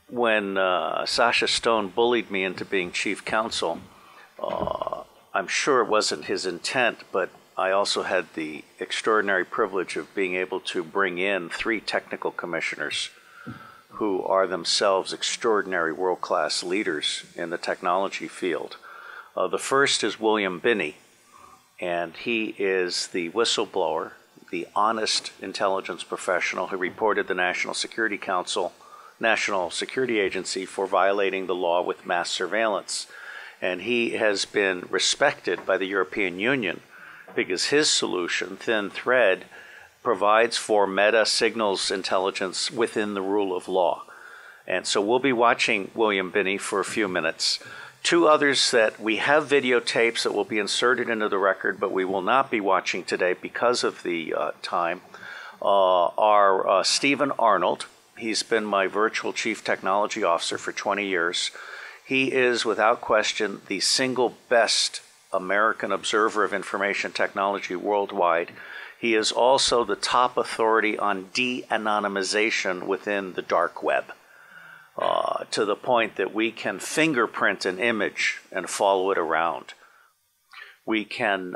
when Sasha Stone bullied me into being chief counsel, I'm sure it wasn't his intent, but I also had the extraordinary privilege of being able to bring in 3 technical commissioners who are themselves extraordinary world-class leaders in the technology field. The first is William Binney, and he is the whistleblower, the honest intelligence professional who reported the National Security Agency for violating the law with mass surveillance. And he has been respected by the European Union because his solution, Thin Thread, provides for meta signals intelligence within the rule of law. And so we'll be watching William Binney for a few minutes. 2 others that we have videotapes that will be inserted into the record, but we will not be watching today because of the time, are Stephen Arnold. He's been my virtual chief technology officer for 20 years. He is, without question, the single best American observer of information technology worldwide. He is also the top authority on de-anonymization within the dark web, to the point that we can fingerprint an image and follow it around. We can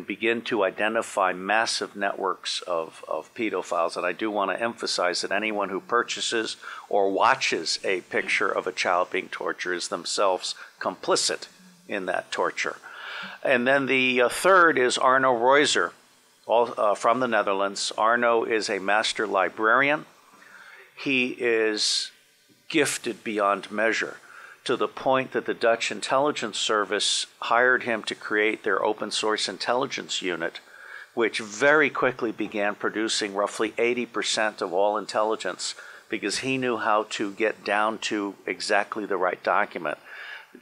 begin to identify massive networks of pedophiles. And I do want to emphasize that anyone who purchases or watches a picture of a child being tortured is themselves complicit in that torture. And then the third is Arno Reuser, from the Netherlands. Arno is a master librarian. He is gifted beyond measure, to the point that the Dutch intelligence service hired him to create their open source intelligence unit, which very quickly began producing roughly 80% of all intelligence, because he knew how to get down to exactly the right document.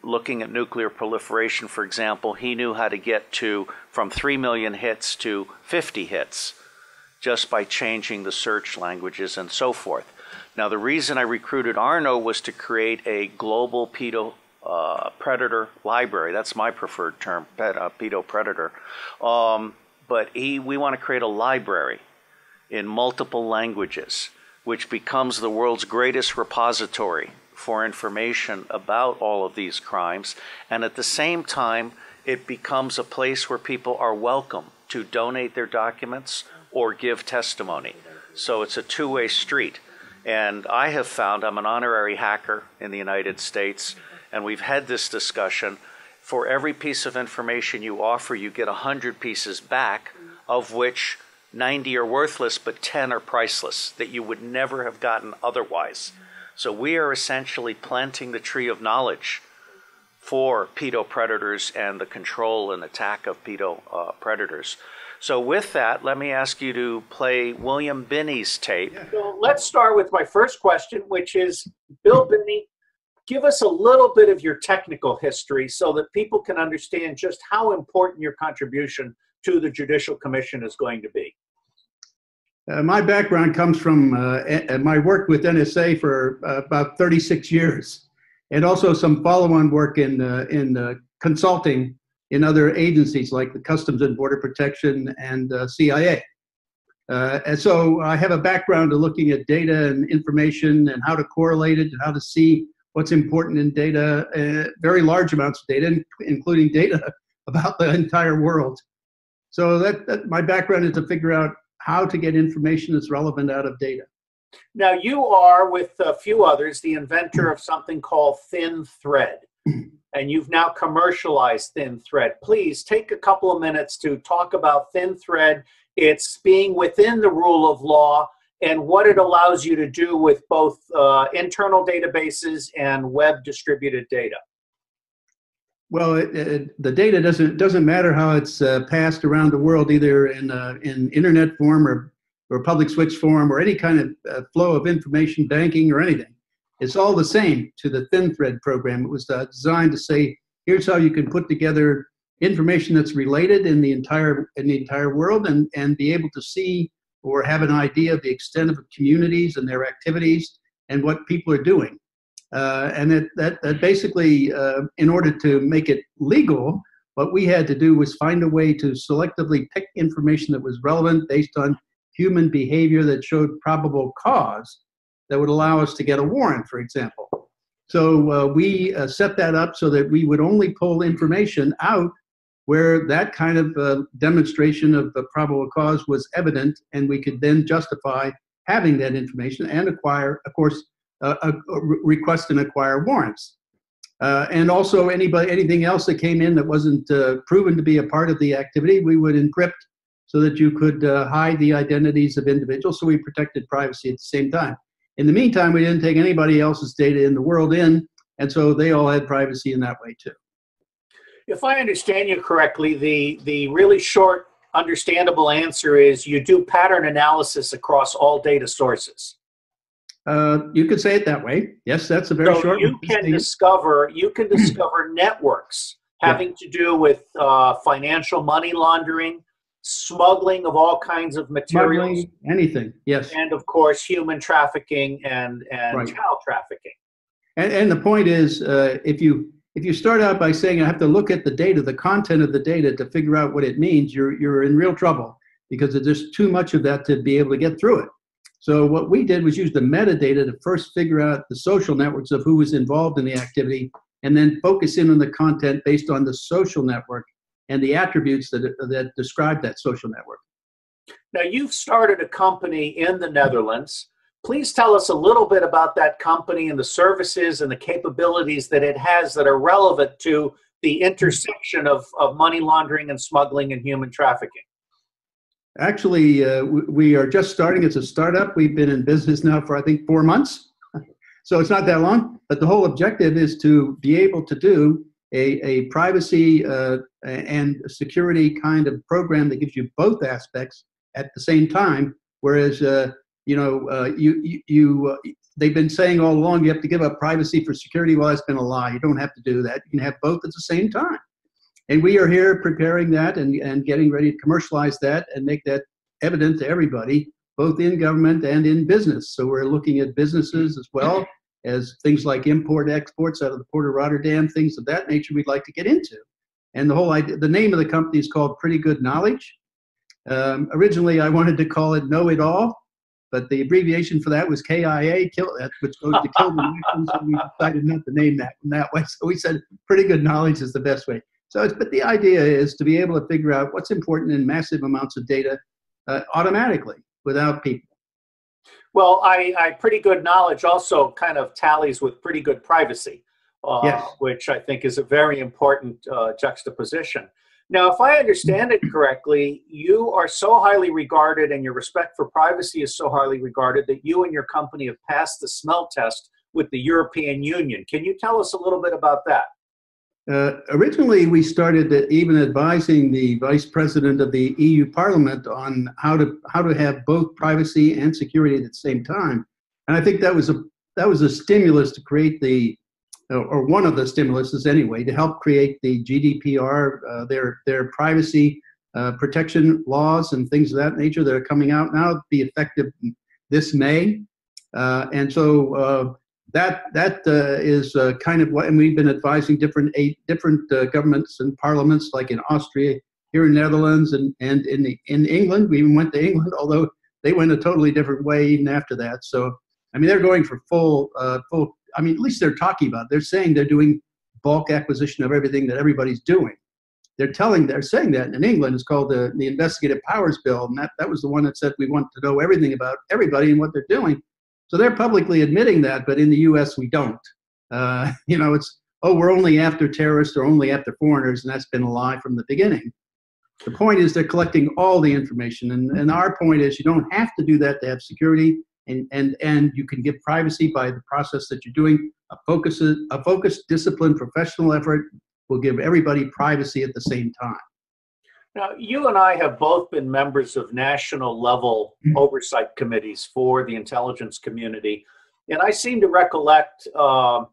Looking at nuclear proliferation, for example, he knew how to get from 3 million hits to 50 hits just by changing the search languages and so forth. Now, the reason I recruited Arno was to create a global pedo-predator library. That's my preferred term, pedo-predator. But we want to create a library in multiple languages, which becomes the world's greatest repository for information about all of these crimes. And at the same time, it becomes a place where people are welcome to donate their documents or give testimony. So it's a two-way street. And I have found, I'm an honorary hacker in the United States, and we've had this discussion. For every piece of information you offer, you get 100 pieces back, of which 90 are worthless, but 10 are priceless, that you would never have gotten otherwise. So we are essentially planting the tree of knowledge for pedopredators and the control and attack of pedopredators. So with that, let me ask you to play William Binney's tape. Yeah. So let's start with my first question, which is, Bill Binney, give us a little bit of your technical history so that people can understand just how important your contribution to the Judicial Commission is going to be. My background comes from my work with NSA for about 36 years, and also some follow-on work in consulting in other agencies like the Customs and Border Protection and CIA. And so I have a background of looking at data and information and how to correlate it and how to see what's important in data, very large amounts of data, including data about the entire world. So that my background is to figure out how to get information that's relevant out of data. Now, you are, with a few others, the inventor of something called Thin Thread, and you've now commercialized Thin Thread. Please take a couple of minutes to talk about Thin Thread, its being within the rule of law, and what it allows you to do with both internal databases and web distributed data. Well, the data doesn't matter how it's passed around the world, either in internet form or public switch form or any kind of flow of information, banking or anything. It's all the same to the Thin Thread program. It was designed to say, here's how you can put together information that's related in the entire world and be able to see or have an idea of the extent of communities and their activities and what people are doing. And that basically, in order to make it legal, what we had to do was find a way to selectively pick information that was relevant based on human behavior that showed probable cause that would allow us to get a warrant, for example. So we set that up so that we would only pull information out where that kind of demonstration of the probable cause was evident, and we could then justify having that information and acquire, of course, request and acquire warrants. And also anything else that came in that wasn't proven to be a part of the activity, we would encrypt so that you could hide the identities of individuals, so we protected privacy at the same time. In the meantime, we didn't take anybody else's data in the world in, and so they all had privacy in that way too. If I understand you correctly, the really short, understandable answer is you do pattern analysis across all data sources. You could say it that way. Yes, that's a very short. You can discover networks having to do with financial money laundering, smuggling of all kinds of materials, smuggling, anything. Yes, and of course human trafficking and right. child trafficking. And the point is, if you start out by saying I have to look at the data, the content of the data to figure out what it means, you're in real trouble because there's too much of that to be able to get through it. So what we did was use the metadata to first figure out the social networks of who was involved in the activity, and then focus in on the content based on the social network and the attributes that describe that social network. Now, you've started a company in the Netherlands. Please tell us a little bit about that company and the services and the capabilities that it has that are relevant to the intersection of money laundering and smuggling and human trafficking. Actually, we are just starting. It's a startup. We've been in business now for, I think, 4 months. So it's not that long. But the whole objective is to be able to do a privacy and security kind of program that gives you both aspects at the same time. Whereas, they've been saying all along, you have to give up privacy for security. Well, that's been a lie. You don't have to do that. You can have both at the same time. And we are here preparing that and getting ready to commercialize that and make that evident to everybody, both in government and in business. So we're looking at businesses as well as things like import exports out of the Port of Rotterdam, things of that nature we'd like to get into. And the whole idea, the name of the company is called Pretty Good Knowledge. Originally, I wanted to call it Know It All, but the abbreviation for that was KIA, which goes to kill the nations, and we decided not to name that in that way. So we said Pretty Good Knowledge is the best way. But the idea is to be able to figure out what's important in massive amounts of data automatically without people. Well, Pretty Good Knowledge also kind of tallies with Pretty Good Privacy, yes. Which I think is a very important juxtaposition. Now, if I understand it correctly, you are so highly regarded and your respect for privacy is so highly regarded that you and your company have passed the smell test with the European Union. Can you tell us a little bit about that? Originally, we started even advising the vice president of the EU Parliament on how to have both privacy and security at the same time, and I think that was a stimulus to create or one of the stimuluses anyway, to help create the GDPR, their privacy protection laws and things of that nature that are coming out now, be effective this May, and so. That is kind of what, and we've been advising different governments and parliaments, like in Austria, here in Netherlands, and in England. We even went to England, although they went a totally different way even after that. So, I mean, they're going for full. I mean, at least they're talking about it. They're saying they're doing bulk acquisition of everything that everybody's doing. They're saying that in England. It's called the Investigative Powers Bill, and that was the one that said we want to know everything about everybody and what they're doing. So they're publicly admitting that, but in the U.S. we don't. It's, we're only after terrorists or only after foreigners, and that's been a lie from the beginning. The point is they're collecting all the information, and our point is you don't have to do that to have security, and you can give privacy by the process that you're doing. A focused, disciplined, professional effort will give everybody privacy at the same time. Now, you and I have both been members of national level oversight committees for the intelligence community. And I seem to recollect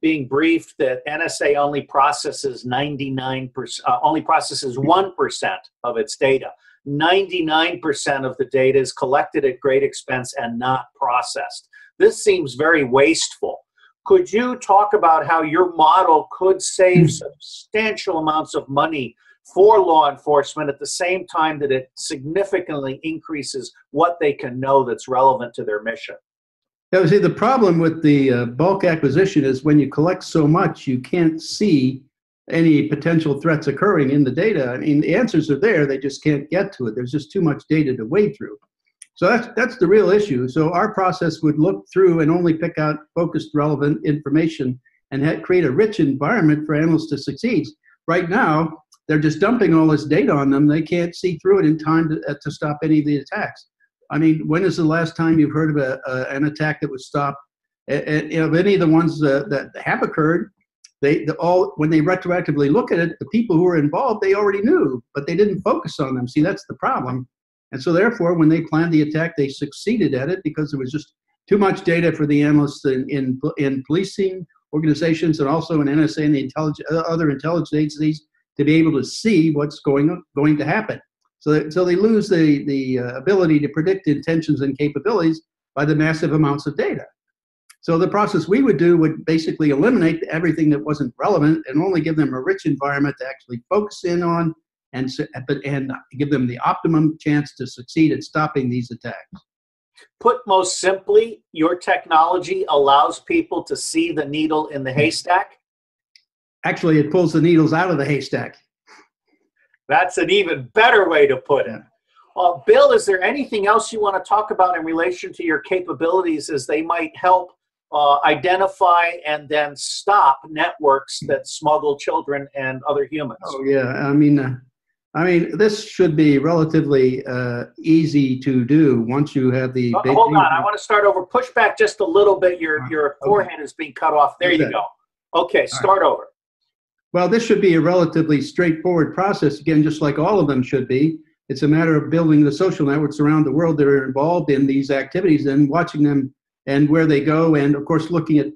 being briefed that NSA only processes 1% of its data. 99% of the data is collected at great expense and not processed. This seems very wasteful. Could you talk about how your model could save substantial amounts of money for law enforcement at the same time that it significantly increases what they can know that's relevant to their mission? Yeah, see, the problem with the bulk acquisition is when you collect so much, you can't see any potential threats occurring in the data. I mean, the answers are there, they just can't get to it. There's just too much data to wade through. So that's the real issue. So our process would look through and only pick out focused, relevant information and create a rich environment for analysts to succeed. Right now, they're just dumping all this data on them. They can't see through it in time to stop any of the attacks. I mean, when is the last time you've heard of an attack that was stopped? And, you know, any of the ones that have occurred, when they retroactively look at it, the people who were involved, they already knew, but they didn't focus on them. See, that's the problem. And so therefore, when they planned the attack, they succeeded at it because there was just too much data for the analysts in policing organizations and also in NSA and the other intelligence agencies to be able to see what's going to happen. So they lose the ability to predict intentions and capabilities by the massive amounts of data. So the process we would do would basically eliminate everything that wasn't relevant and only give them a rich environment to actually focus in on and give them the optimum chance to succeed at stopping these attacks. Put most simply, your technology allows people to see the needle in the haystack? Actually, it pulls the needles out of the haystack. That's an even better way to put it. Bill, is there anything else you want to talk about in relation to your capabilities as they might help identify and then stop networks that smuggle children and other humans? Oh, yeah. I mean, this should be relatively easy to do once you have the... Hold on. I want to start over. Push back just a little bit. Your forehead is being cut off. There you go. Okay, start over. Well, this should be a relatively straightforward process, again, just like all of them should be. It's a matter of building the social networks around the world that are involved in these activities and watching them and where they go, and of course looking at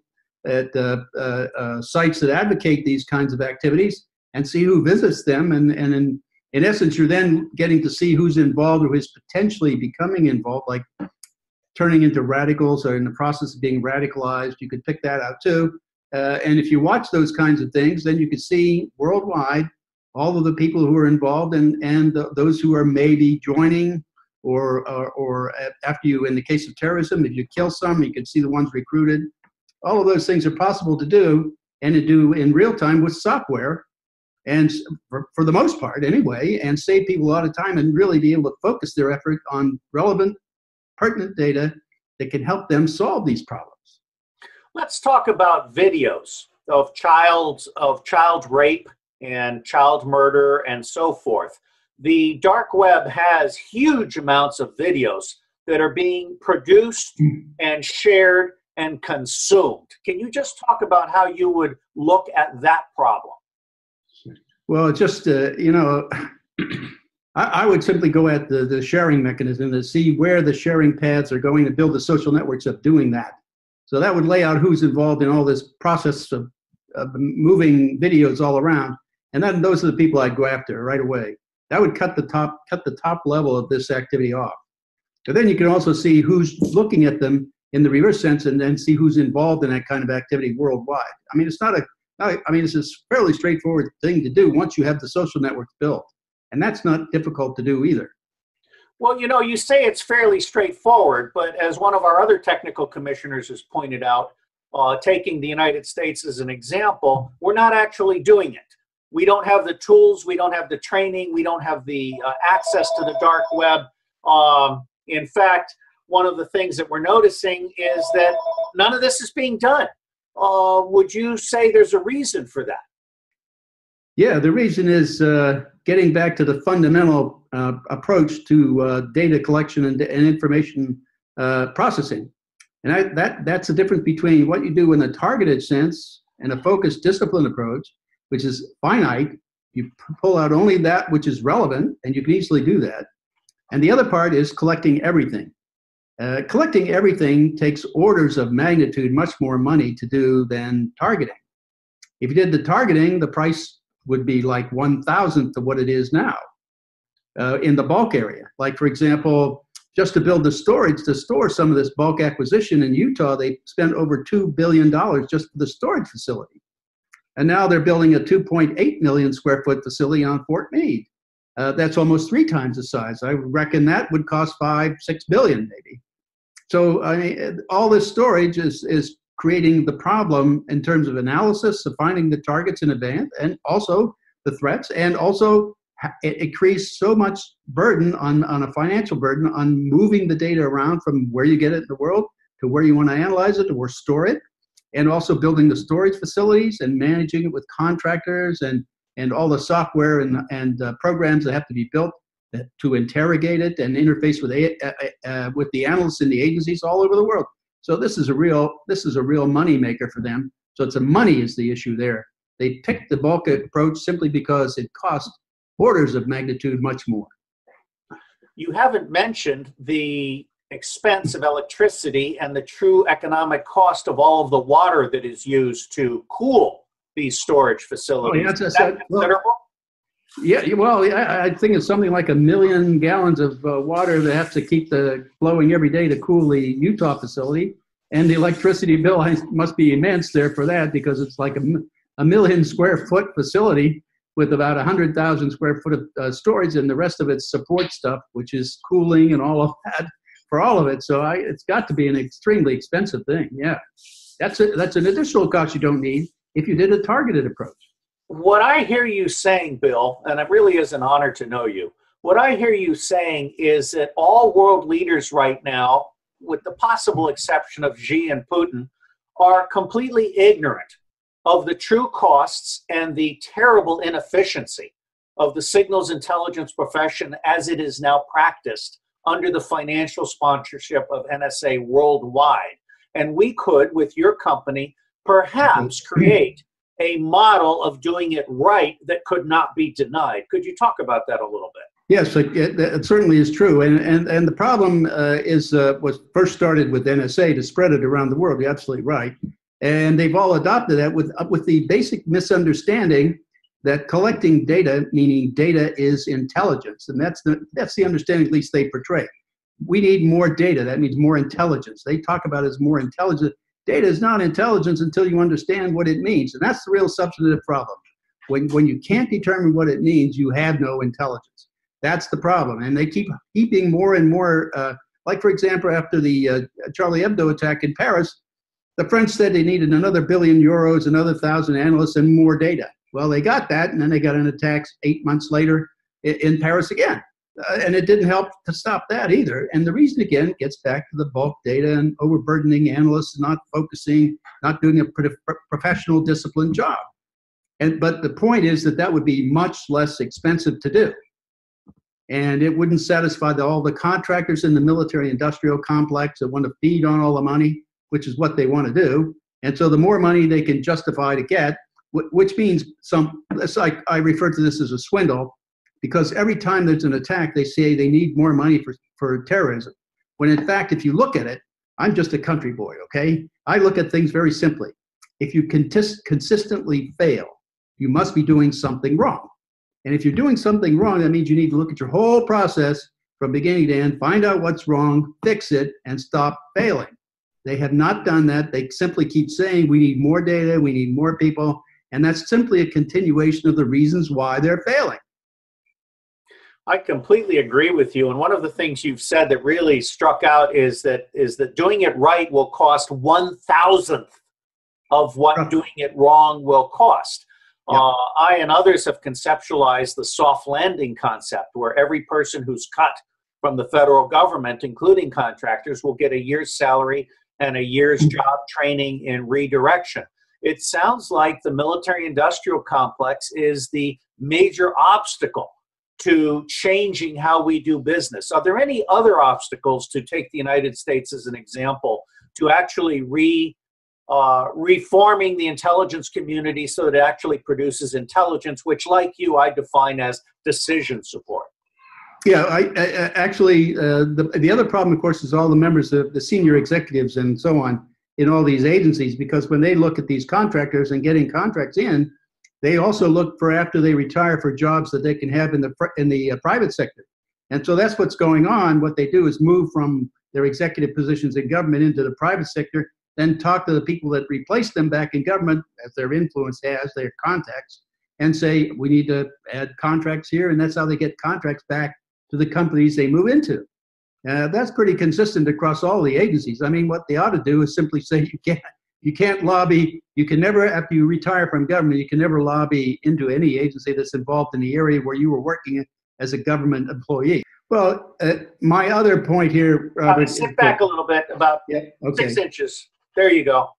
sites that advocate these kinds of activities and see who visits them. And in essence, you're then getting to see who's involved or who's potentially becoming involved, like turning into radicals or in the process of being radicalized. You could pick that out too. And if you watch those kinds of things, then you can see worldwide all of the people who are involved and those who are maybe joining or after you, in the case of terrorism, if you kill some, you can see the ones recruited. All of those things are possible to do and to do in real time with software, and for the most part anyway, and save people a lot of time and really be able to focus their effort on relevant, pertinent data that can help them solve these problems. Let's talk about videos of child rape and child murder and so forth. The dark web has huge amounts of videos that are being produced and shared and consumed. Can you just talk about how you would look at that problem? Well, just, I would simply go at the sharing mechanism to see where the sharing paths are going to build the social networks of doing that. So that would lay out who's involved in all this process of moving videos all around. And then those are the people I'd go after right away. That would cut the top level of this activity off. But then you can also see who's looking at them in the reverse sense and then see who's involved in that kind of activity worldwide. I mean, it's it's a fairly straightforward thing to do once you have the social networks built. And that's not difficult to do either. Well, you say it's fairly straightforward, but as one of our other technical commissioners has pointed out, taking the United States as an example, we're not actually doing it. We don't have the tools, we don't have the training, we don't have the access to the dark web. In fact, one of the things that we're noticing is that none of this is being done. Would you say there's a reason for that? Yeah, the reason is getting back to the fundamental approach to data collection and information processing. And that's the difference between what you do in a targeted sense and a focused discipline approach, which is finite. You pull out only that which is relevant, and you can easily do that. And the other part is collecting everything. Collecting everything takes orders of magnitude much more money to do than targeting. If you did the targeting, the price would be like 1,000th of what it is now in the bulk area. Like, for example, just to build the storage to store some of this bulk acquisition in Utah, they spent over $2 billion just for the storage facility. And now they're building a 2.8 million square foot facility on Fort Meade. That's almost 3 times the size. I reckon that would cost $5-6 billion maybe. So I mean, all this storage is creating the problem in terms of analysis of finding the targets in advance, and also the threats, and also it creates so much burden on a financial burden on moving the data around from where you get it in the world to where you want to analyze it or store it, and also building the storage facilities and managing it with contractors and all the software and programs that have to be built to interrogate it and interface with the analysts in the agencies all over the world. So this is a real money maker for them. So it's money is the issue there. They picked the bulk approach simply because it costs orders of magnitude much more. You haven't mentioned the expense of electricity and the true economic cost of all of the water that is used to cool these storage facilities. Oh, yeah, is that considerable? I think it's something like 1 million gallons of water that have to keep flowing every day to cool the Utah facility. And the electricity bill must be immense there for that, because it's like a million square foot facility with about 100,000 square foot of storage, and the rest of it's support stuff, which is cooling and all of that for all of it. So it's got to be an extremely expensive thing. Yeah, that's an additional cost you don't need if you did a targeted approach. What I hear you saying, Bill, and it really is an honor to know you, what I hear you saying is that all world leaders right now, with the possible exception of Xi and Putin, are completely ignorant of the true costs and the terrible inefficiency of the signals intelligence profession as it is now practiced under the financial sponsorship of NSA worldwide. And we could, with your company, perhaps create a model of doing it right that could not be denied. Could you talk about that a little bit? Yes, it certainly is true. And the problem was first started with NSA to spread it around the world. You're absolutely right. And they've all adopted that with the basic misunderstanding that collecting data, meaning data is intelligence. And that's the understanding at least they portray. We need more data. That means more intelligence. They talk about it as more intelligent. Data is not intelligence until you understand what it means. And that's the real substantive problem. When you can't determine what it means, you have no intelligence. That's the problem. And they keep heaping more and more, like, for example, after the Charlie Hebdo attack in Paris, the French said they needed another €1 billion, another 1,000 analysts, and more data. Well, they got that, and then they got an attack 8 months later in Paris again. And it didn't help to stop that either. And the reason, again, gets back to the bulk data and overburdening analysts, not focusing, not doing a professional, disciplined job. But the point is that would be much less expensive to do. And it wouldn't satisfy all the contractors in the military-industrial complex that want to feed on all the money, which is what they want to do. And so the more money they can justify to get, which means it's like I refer to this as a swindle, because every time there's an attack, they say they need more money for terrorism. When in fact, if you look at it, I'm just a country boy, okay? I look at things very simply. If you consistently fail, you must be doing something wrong. And if you're doing something wrong, that means you need to look at your whole process from beginning to end, find out what's wrong, fix it, and stop failing. They have not done that. They simply keep saying we need more data, we need more people, and that's simply a continuation of the reasons why they're failing. I completely agree with you. And one of the things you've said that really struck out is that doing it right will cost 1,000th of what doing it wrong will cost. Yep. I and others have conceptualized the soft landing concept, where every person who's cut from the federal government, including contractors, will get a year's salary and a year's job training in redirection. It sounds like the military-industrial complex is the major obstacle to changing how we do business. Are there any other obstacles, to take the United States as an example, to actually reforming the intelligence community so that it actually produces intelligence, which, like you, I define as decision support? Yeah, the other problem, of course, is all the members of the senior executives and so on in all these agencies, because when they look at these contractors and getting contracts in, they also look for, after they retire, for jobs that they can have in the private sector. And so that's what's going on. What they do is move from their executive positions in government into the private sector, then talk to the people that replace them back in government, as their influence has, their contacts, and say, we need to add contracts here, and that's how they get contracts back to the companies they move into. That's pretty consistent across all the agencies. I mean, what they ought to do is simply say you can't lobby. You can never, after you retire from government, you can never lobby into any agency that's involved in the area where you were working as a government employee. Well, my other point here, Robert, sit back a little bit, about 6 inches. There you go.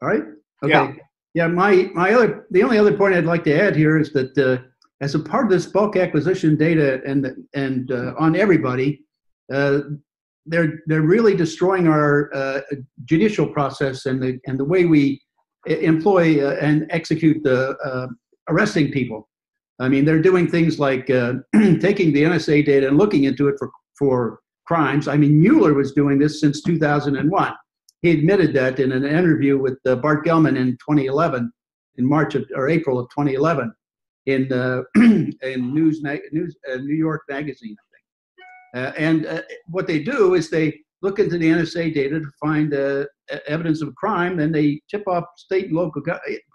All right. Okay. Yeah. The only other point I'd like to add here is that as a part of this bulk acquisition data and on everybody, they're really destroying our judicial process and the way we employ and execute the arresting people. I mean, they're doing things like taking the NSA data and looking into it for crimes. I mean, Mueller was doing this since 2001. He admitted that in an interview with Bart Gellman in 2011, in April of 2011, in New York Magazine, I think. What they do is they look into the NSA data to find evidence of crime, then they tip off state and local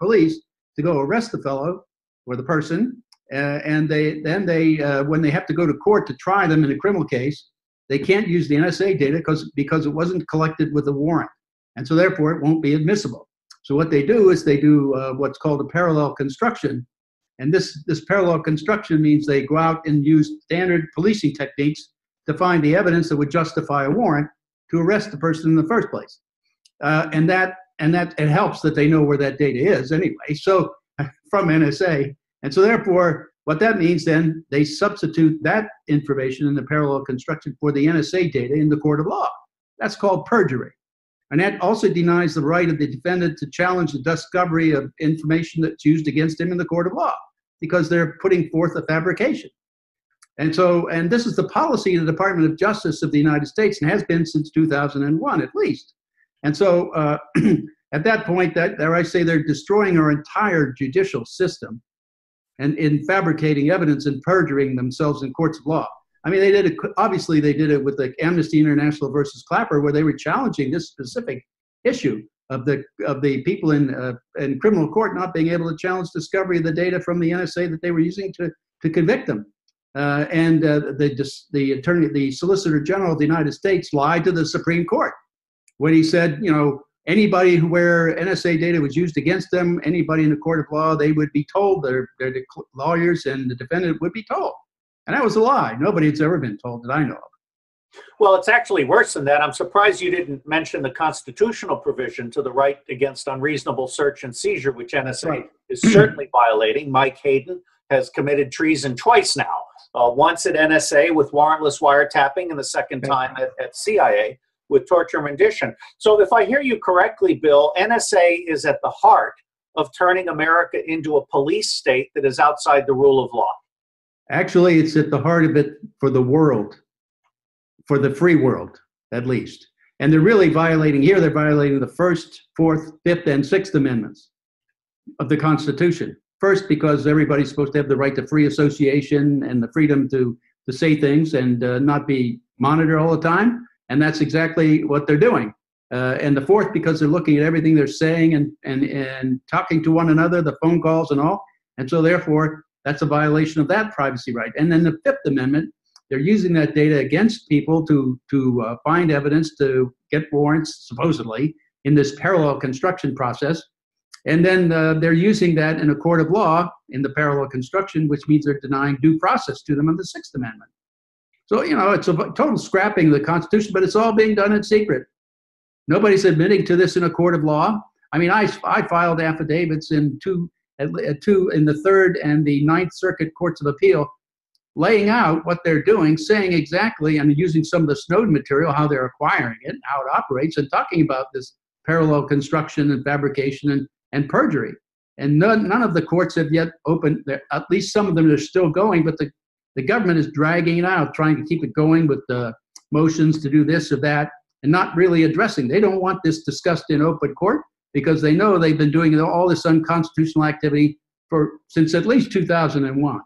police to go arrest the fellow or the person. And when they have to go to court to try them in a criminal case, they can't use the NSA data because it wasn't collected with a warrant, and so therefore it won't be admissible. So what they do is they do what's called a parallel construction, and this parallel construction means they go out and use standard policing techniques to find the evidence that would justify a warrant to arrest the person in the first place, and that it helps that they know where that data is anyway. So from NSA. And so therefore, what that means then, they substitute that information in the parallel construction for the NSA data in the court of law. That's called perjury. And that also denies the right of the defendant to challenge the discovery of information that's used against him in the court of law, because they're putting forth a fabrication. And this is the policy of the Department of Justice of the United States, and has been since 2001 at least. And so at that point, there I say they're destroying our entire judicial system, and in fabricating evidence and perjuring themselves in courts of law. I mean, obviously they did it with like Amnesty International versus Clapper, where they were challenging this specific issue of the people in criminal court not being able to challenge discovery of the data from the NSA that they were using to convict them. The Solicitor General of the United States lied to the Supreme Court when he said, anybody where NSA data was used against them, anybody in the court of law, they would be told, the lawyers and the defendant would be told. And that was a lie. Nobody has ever been told that I know of. Well, it's actually worse than that. I'm surprised you didn't mention the constitutional provision to the right against unreasonable search and seizure, which NSA is certainly violating. Mike Hayden has committed treason twice now, once at NSA with warrantless wiretapping, and the second time at CIA with torture and rendition. So if I hear you correctly, Bill, NSA is at the heart of turning America into a police state that is outside the rule of law. Actually, it's at the heart of it for the world, for the free world, at least. And they're really violating the 1st, 4th, 5th, and 6th Amendments of the Constitution. First, because everybody's supposed to have the right to free association and the freedom to say things and not be monitored all the time. And that's exactly what they're doing. And the 4th, because they're looking at everything they're saying and talking to one another, the phone calls and all. And so therefore, that's a violation of that privacy right. And then the 5th Amendment, they're using that data against people to find evidence, to get warrants, supposedly, in this parallel construction process. And then they're using that in a court of law in the parallel construction, which means they're denying due process to them on the 6th Amendment. So, it's a total scrapping of the Constitution, but it's all being done in secret. Nobody's admitting to this in a court of law. I mean, I filed affidavits in the 3rd and the 9th Circuit Courts of Appeal, laying out what they're doing, saying exactly, and using some of the Snowden material, how they're acquiring it, how it operates, and talking about this parallel construction and fabrication and perjury. And none of the courts have yet opened, at least some of them are still going, but the government is dragging it out, trying to keep it going with motions to do this or that, and not really addressing. They don't want this discussed in open court because they know they've been doing all this unconstitutional activity since at least 2001.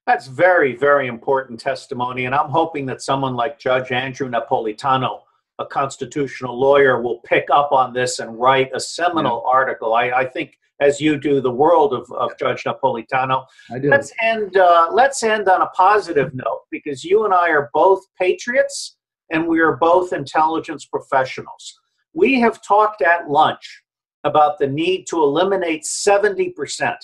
That's very, very important testimony, and I'm hoping that someone like Judge Andrew Napolitano, a constitutional lawyer, will pick up on this and write a seminal article. I think, as you do, the world of Judge Napolitano. I do. Let's end on a positive note, because you and I are both patriots, and we are both intelligence professionals. We have talked at lunch about the need to eliminate 70%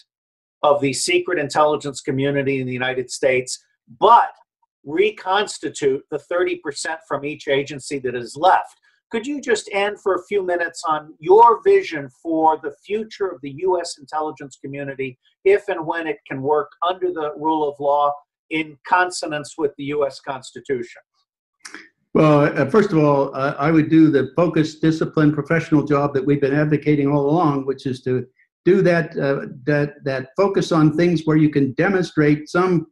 of the secret intelligence community in the United States, but reconstitute the 30% from each agency that is left. Could you just end for a few minutes on your vision for the future of the U.S. intelligence community, if and when it can work under the rule of law in consonance with the U.S. Constitution? Well, first of all, I would do the focused, disciplined, professional job that we've been advocating all along, which is to do that focus on things where you can demonstrate some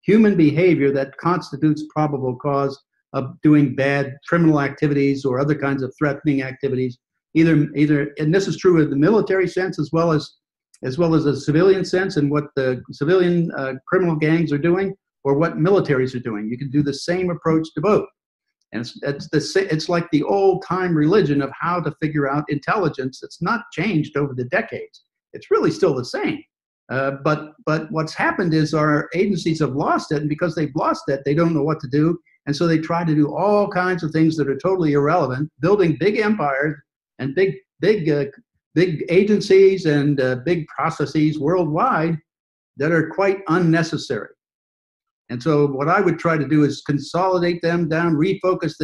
human behavior that constitutes probable cause of doing bad criminal activities or other kinds of threatening activities. Either, and this is true in the military sense as well as a civilian sense, and what the civilian criminal gangs are doing or what militaries are doing. You can do the same approach to both. And it's like the old-time religion of how to figure out intelligence. It's not changed over the decades. It's really still the same. But what's happened is our agencies have lost it, and because they've lost it, they don't know what to do. And so they try to do all kinds of things that are totally irrelevant, building big empires and big agencies and big processes worldwide that are quite unnecessary. And so what I would try to do is consolidate them down, refocus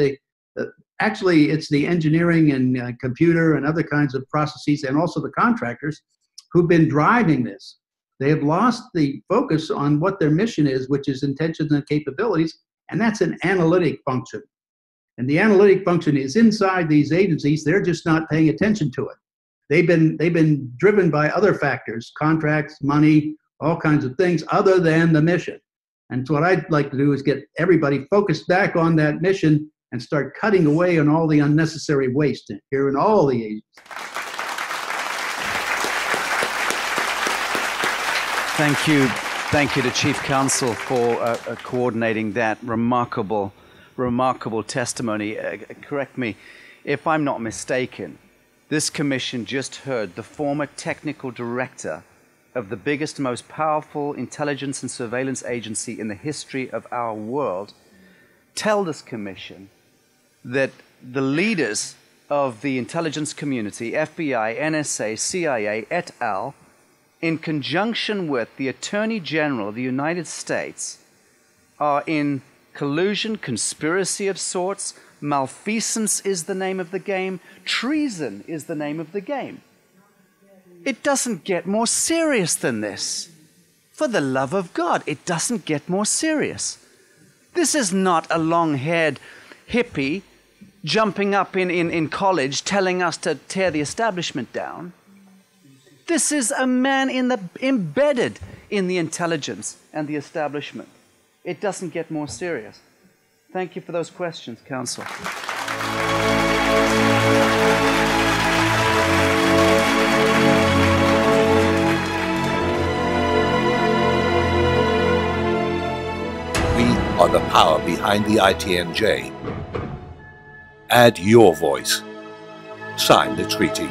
actually it's the engineering and computer and other kinds of processes, and also the contractors who've been driving this. They have lost the focus on what their mission is, which is intentions and capabilities, and that's an analytic function. And the analytic function is inside these agencies. They're just not paying attention to it. They've been driven by other factors, contracts, money, all kinds of things other than the mission. And so what I'd like to do is get everybody focused back on that mission and start cutting away on all the unnecessary waste here in all the agencies. Thank you. Thank you to Chief Counsel for coordinating that remarkable testimony. Correct me if I'm not mistaken. This commission just heard the former technical director of the biggest, most powerful intelligence and surveillance agency in the history of our world tell this commission that the leaders of the intelligence community, FBI, NSA, CIA, et al., in conjunction with the Attorney General of the United States, are in collusion, conspiracy of sorts. Malfeasance is the name of the game. Treason is the name of the game. It doesn't get more serious than this. For the love of God, it doesn't get more serious. This is not a long-haired hippie jumping up in college telling us to tear the establishment down. This is a man embedded in the intelligence and the establishment. It doesn't get more serious. Thank you for those questions, Counsel. We are the power behind the ITNJ. Add your voice. Sign the treaty.